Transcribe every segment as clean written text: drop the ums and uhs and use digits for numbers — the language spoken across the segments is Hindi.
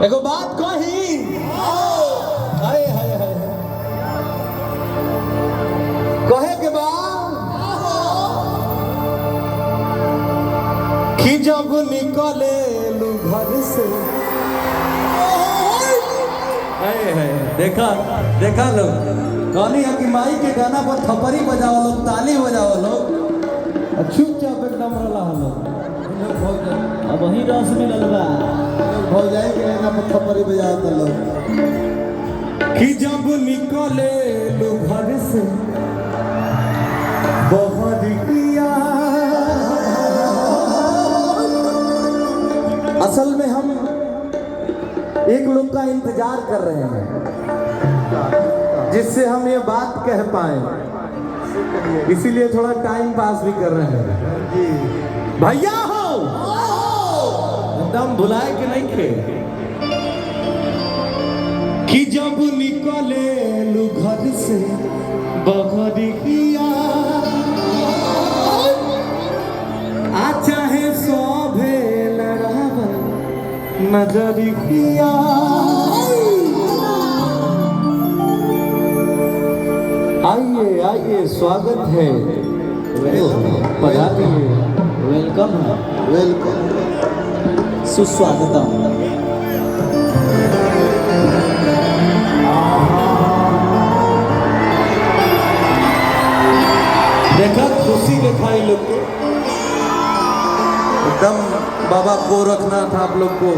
एगो बात कही हाय हाय हाय कहे के बाद कि जब निकले लू घर से देखा देखा लोग कहनी है कि माई के गाना पर थपरी बजाओ लोग, ताली बजाओ लोग, चुपचाप एकदम रला लोग। अब वही रस मिलल बा हो जाए कि गाना पर थपरी बजाओ तो लोग कि जब निकले लू घर से बहुत किया। असल में हम एक लोग का इंतजार कर रहे हैं जिससे हम ये बात कह पाए, इसीलिए थोड़ा टाइम पास भी कर रहे हैं। भैया हो एकदम भुलाए कि नहीं खे कि जब निकले लू घर से बहरिया आ चाहे सोभे लड़ावा नजरिया। आइए आइए स्वागत है, पधारिए, वेलकम वेलकम सुस्वागतम। देखा खुशी दिखाई लोग को एकदम बाबा को रखना था, आप लोग को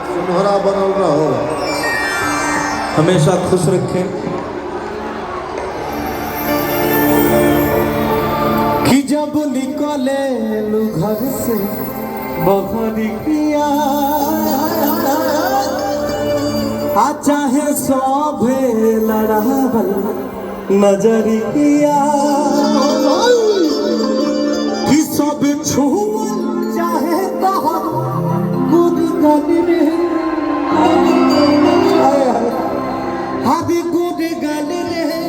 सुनहरा बनल रहो, हमेशा खुश रखें। कि जब निकले लू घर से बहरिया आ चाहे सोभे लड़ावल नजरिया कि सब छुअल चाहे तोहर गुद गली हादी गुद गली रे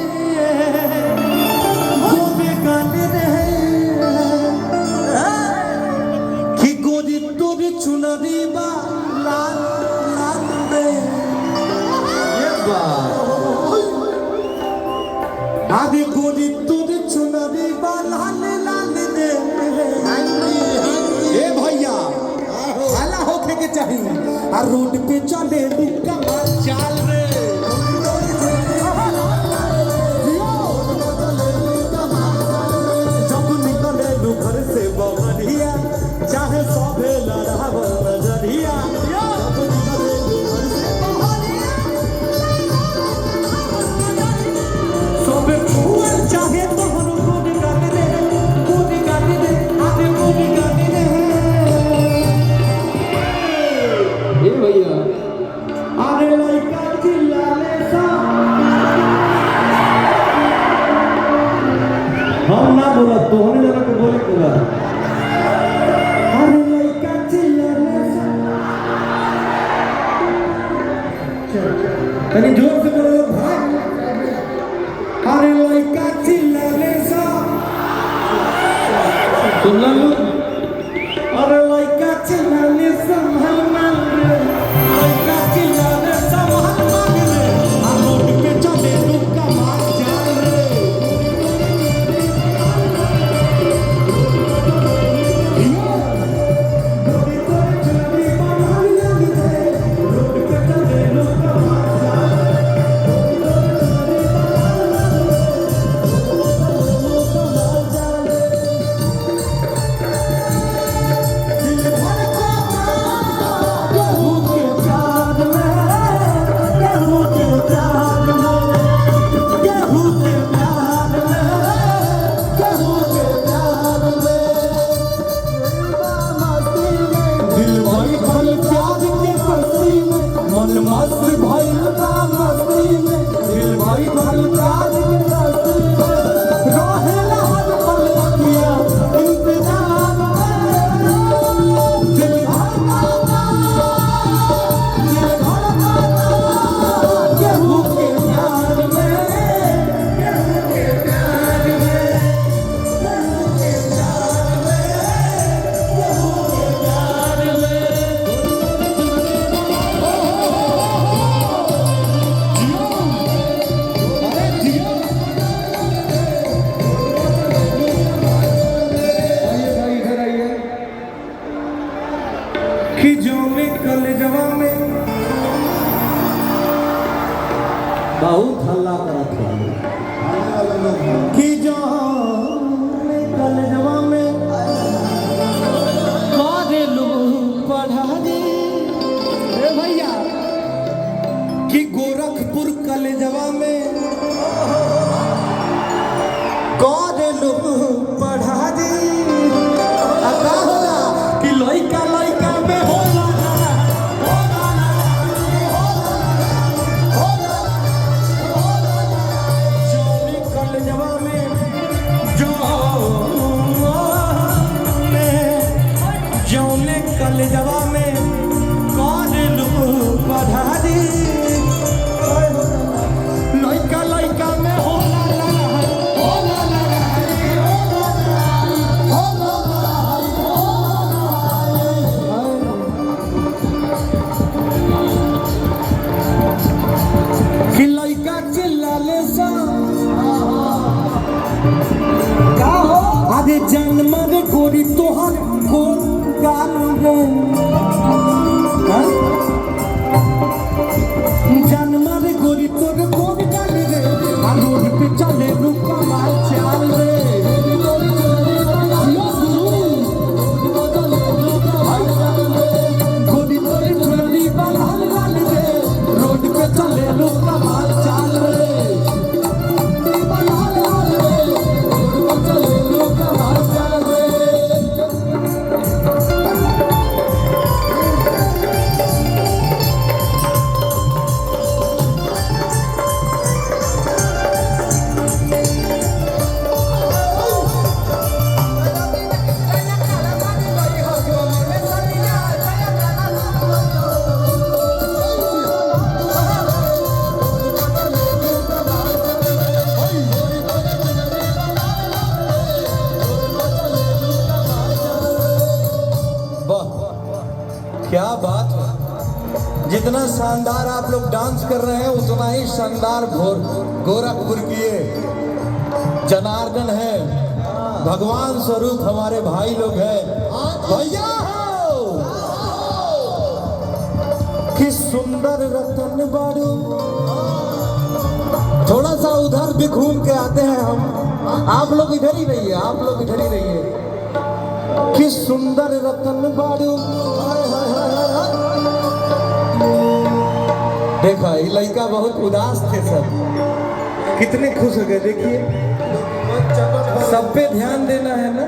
गुद गली रे कि गोदी तोरी चुनरी बा लाल लाल रे ये बात हादी गोदी तोरी चुनरी बा लाल लाल रे। ए भैया हाला होके के चाहिए आ रोड पे चले दुका चाल रे जब निकले लू घर से बहरिया चाहे सोभे लड़ावल नजरिया। जब निकले लू घर से बहरिया सोभे छुअल चाहे तोहर गुद गली रे गुद गली रे आदे गुद गली रे। ए भैया अरे लइका चिल्लाले सा हम ना बोला तोहने जरा के बोले पूरा। अरे लइका चिल्लाले सा तनी जोर से बोलो भाई। अरे लइका चिल्लाले सा सुन लो। अरे लइका चिल्लाले सा हलमान रे लइका चिल्लाले सा हलमान रे आ रोड पे चले दुका मार जाल रे। गोदी तोरी चुनरी बा लाल लाल रे रोड पे चले दुका मार जाल। कि जो निकल जवा में बहुत हल्ला करत कि जो निकल जवा में कारेलू पढ़ा दे भैया कि गोरखपुर कलेजवा में कारेलू पढ़ा दे कि लइका लइका में होला कल जवा में कारेलू पढ़ा दी लइका लइका में होला कि लइका चिल्लाले सा का हो आधे जन्म रे गोरी तोहर गोर गाल रे जन्म रे गोरी तोर गोर गाल रे रोड पे चले रुका मार चाल रे गोरी तोर चोरी बाल गाल रे रोड पे चले रुका मार चाल रे क्या बात है। जितना शानदार आप लोग डांस कर रहे हैं उतना ही शानदार गोरखपुर की ये जनार्दन है, भगवान स्वरूप हमारे भाई लोग हैं। भैया हो कि सुंदर रतन बाड़ू, थोड़ा सा उधर भी घूम के आते हैं हम, आप लोग इधर ही रहिए, आप लोग इधर ही रहिए। कि सुंदर रतन बाड़ू, देखा ये लड़का बहुत उदास थे, सब कितने खुश हो गए। देखिए सब पे ध्यान देना है ना।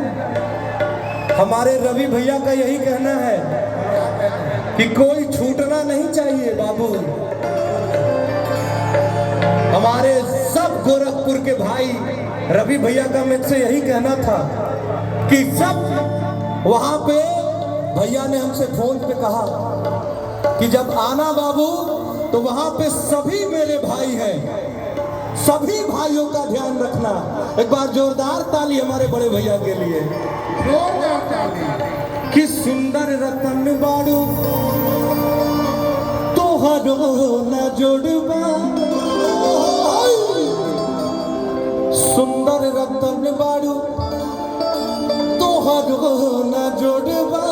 हमारे रवि भैया का यही कहना है कि कोई छूटना नहीं चाहिए बाबू। हमारे सब गोरखपुर के भाई रवि भैया का मुझसे यही कहना था कि सब वहां पे भैया ने हमसे फोन पे कहा कि जब आना बाबू तो वहां पे सभी मेरे भाई हैं, सभी भाइयों का ध्यान रखना। एक बार जोरदार ताली हमारे बड़े भैया के लिए। जोरदार ताली। कि सुंदर रतन बाड़ू तोहरो न जोड़बा, सुंदर रतन बाड़ू तोहरो न जोड़बा,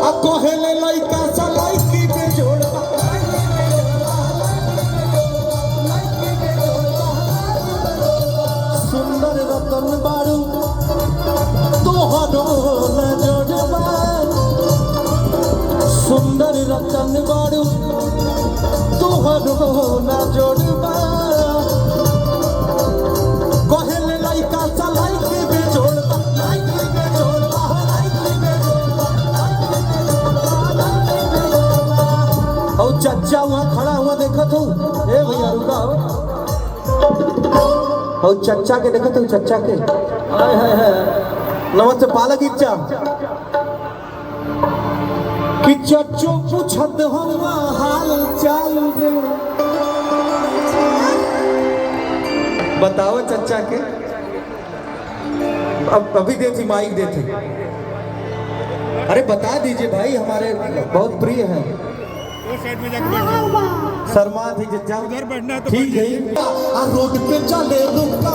आ कोहेले लइका सा लइकी के जोड़बा, सुंदर रतन बाड़ू तोहरो न जोड़बा, सुंदर रतन बाड़ू तोहरो न जोड़बा, कोहेले लइका सा लइकी के जोड़बा, लइकी के जोड़बा, लइकी के जोड़बा। और चच्चा वहाँ खड़ा हुआ देखा तू, ए भैया रुका हो। और चच्चा के देखा तू, चच्चा के हाय हाय हाय नमस्ते पालक इच्छा कि चच्चो पूछत हम हाल चाल रे, बताओ चच्चा के। अब अभी देती माइक देते, अरे बता दीजिए भाई, हमारे बहुत प्रिय हैं। शर्मा थी चच्चा, उधर बैठना तो ठीक है। रोड पे चले रुका